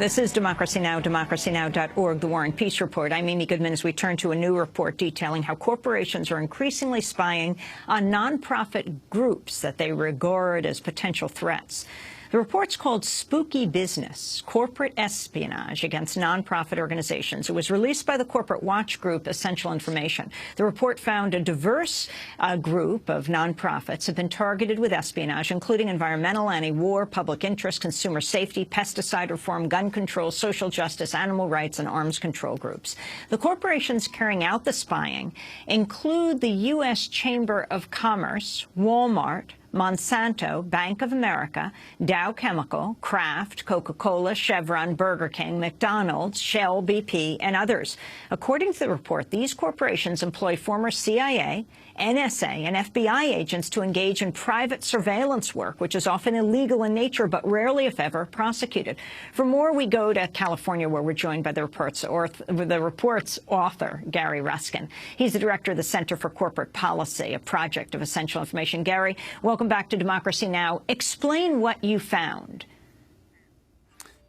This is Democracy Now!, democracynow.org, The War and Peace Report. I'm Amy Goodman as we turn to a new report detailing how corporations are increasingly spying on nonprofit groups that they regard as potential threats. The report's called Spooky Business, Corporate Espionage Against Nonprofit Organizations. It was released by the corporate watch group Essential Information. The report found a diverse group of nonprofits have been targeted with espionage, including environmental, anti-war, public interest, consumer safety, pesticide reform, gun control, social justice, animal rights, and arms control groups. The corporations carrying out the spying include the U.S. Chamber of Commerce, Wal-Mart, Monsanto, Bank of America, Dow Chemical, Kraft, Coca-Cola, Chevron, Burger King, McDonald's, Shell, BP, and others. According to the report, these corporations employ former CIA, NSA, and FBI agents to engage in private surveillance work, which is often illegal in nature, but rarely, if ever, prosecuted. For more, we go to California, where we're joined by the report's author, Gary Ruskin. He's the director of the Center for Corporate Policy, a project of Essential Information. Gary, welcome back to Democracy Now! Explain what you found.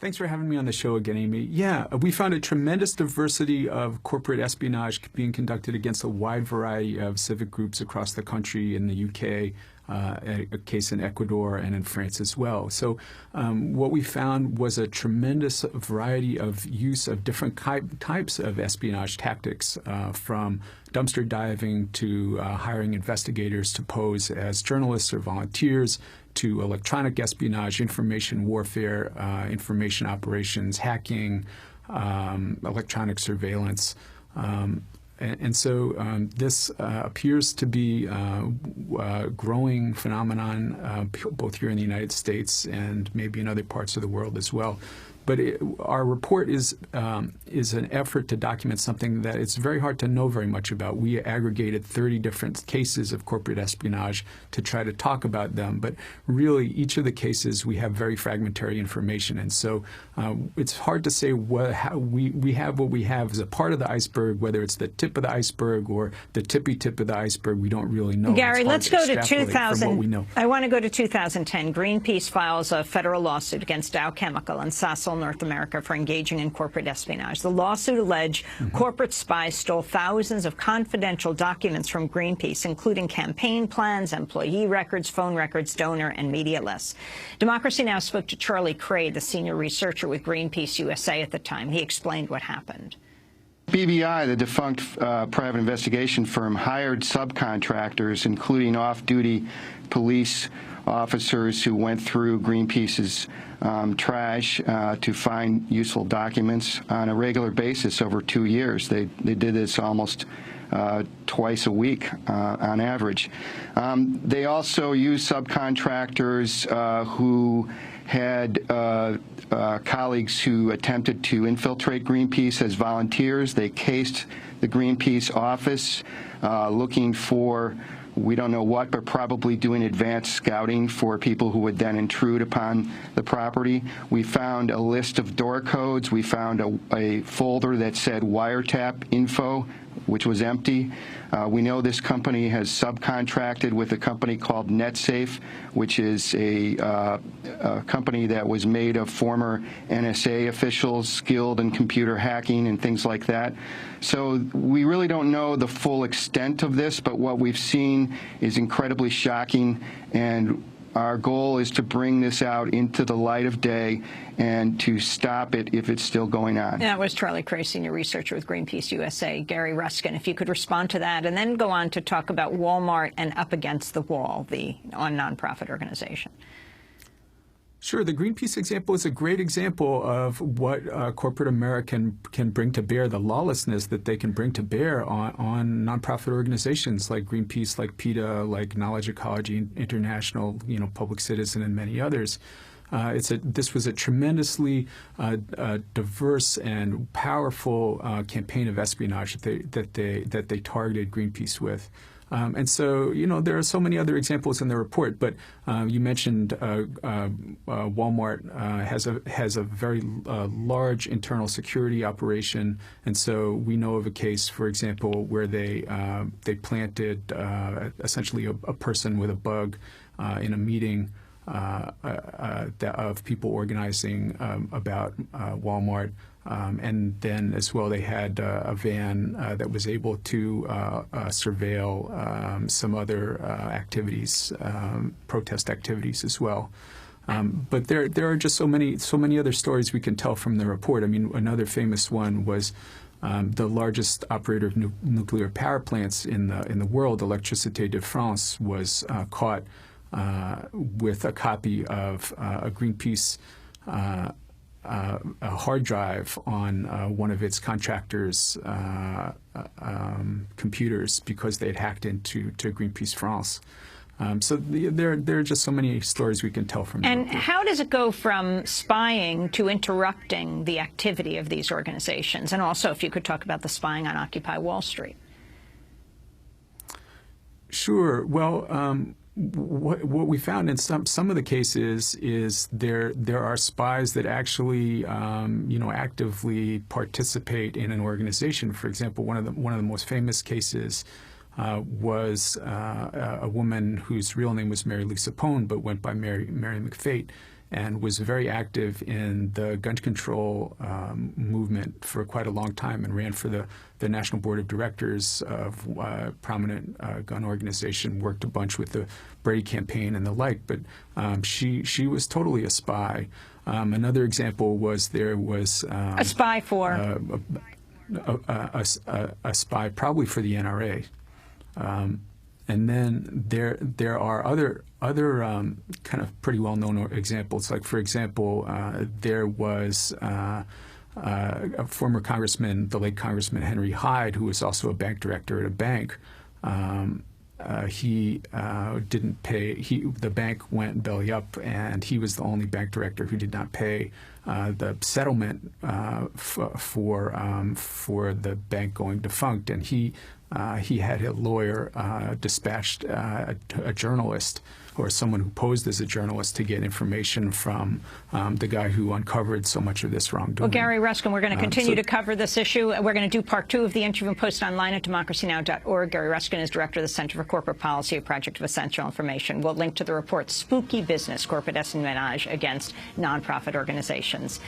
Thanks for having me on the show again, Amy. Yeah, we found a tremendous diversity of corporate espionage being conducted against a wide variety of civic groups across the country, in the UK, a case in Ecuador, and in France as well. So what we found was a tremendous variety of use of different types of espionage tactics, from dumpster diving to hiring investigators to pose as journalists or volunteers, to electronic espionage, information warfare, information operations, hacking, electronic surveillance. And so this appears to be a growing phenomenon both here in the United States and maybe in other parts of the world as well. But our report is an effort to document something that it's very hard to know very much about. We aggregated 30 different cases of corporate espionage to try to talk about them. But really, each of the cases, we have very fragmentary information. And so it's hard to say how we have what we have as a part of the iceberg, whether it's the tip of the iceberg or the tippy tip of the iceberg. We don't really know. Gary, let's go to 2000. I want to go to 2010. Greenpeace files a federal lawsuit against Dow Chemical and Sasol North America for engaging in corporate espionage. The lawsuit alleged corporate spies stole thousands of confidential documents from Greenpeace, including campaign plans, employee records, phone records, donor and media lists. Democracy Now! Spoke to Charlie Craig, the senior researcher with Greenpeace USA at the time. He explained what happened. BBI, the defunct private investigation firm, hired subcontractors, including off-duty police officers who went through Greenpeace's trash to find useful documents on a regular basis over 2 years. They did this almost twice a week on average. They also used subcontractors who had colleagues who attempted to infiltrate Greenpeace as volunteers. They cased the Greenpeace office looking for, we don't know what, but probably doing advanced scouting for people who would then intrude upon the property. We found a list of door codes. We found a folder that said wiretap info, which was empty. We know this company has subcontracted with a company called NetSafe, which is a company that was made of former NSA officials skilled in computer hacking and things like that. So we really don't know the full extent of this, but what we've seen is incredibly shocking, and our goal is to bring this out into the light of day and to stop it if it's still going on. That was Charlie Craig, senior researcher with Greenpeace USA. Gary Ruskin, if you could respond to that, and then go on to talk about Wal-Mart and Up Against the Wall, the nonprofit organization. Sure. The Greenpeace example is a great example of what corporate America can bring to bear, the lawlessness that they can bring to bear on nonprofit organizations like Greenpeace, like PETA, like Knowledge Ecology International, Public Citizen, and many others. This was a tremendously diverse and powerful campaign of espionage that they targeted Greenpeace with. And so, there are so many other examples in the report, but you mentioned Wal-Mart has a very large internal security operation, and so we know of a case, for example, where they planted essentially a person with a bug in a meeting of people organizing about Wal-Mart. And then as well, they had a van that was able to surveil some other activities, protest activities as well. But there are just so many other stories we can tell from the report. I mean, another famous one was the largest operator of nuclear power plants in the world, Électricité de France, was caught with a copy of a Greenpeace a hard drive on one of its contractors' computers because they had hacked into Greenpeace France. So there are just so many stories we can tell from that. And how does it go from spying to interrupting the activity of these organizations? And also, if you could talk about the spying on Occupy Wall Street. Sure. Well, what we found in some of the cases is there are spies that actually actively participate in an organization. For example, one of the most famous cases was a woman whose real name was Mary Lisa Pone, but went by Mary McFate, and was very active in the gun control movement for quite a long time, and ran for the National Board of Directors of a prominent gun organization, worked a bunch with the Brady campaign and the like, but she was totally a spy. Another example was there was a spy for? A spy probably for the NRA. And then there are other kind of pretty well-known examples. Like, for example, there was a former congressman, the late Congressman Henry Hyde, who was also a bank director at a bank. He didn't pay. The bank went belly up, and he was the only bank director who did not pay the settlement for the bank going defunct, and he had a lawyer dispatched a journalist or someone who posed as a journalist to get information from the guy who uncovered so much of this wrongdoing. Well, Gary Ruskin, we're going to continue to cover this issue. We're going to do part 2 of the interview and post online at democracynow.org. Gary Ruskin is director of the Center for Corporate Policy, a project of essential information. We'll link to the report, Spooky Business, Corporate Espionage Against Nonprofit Organizations.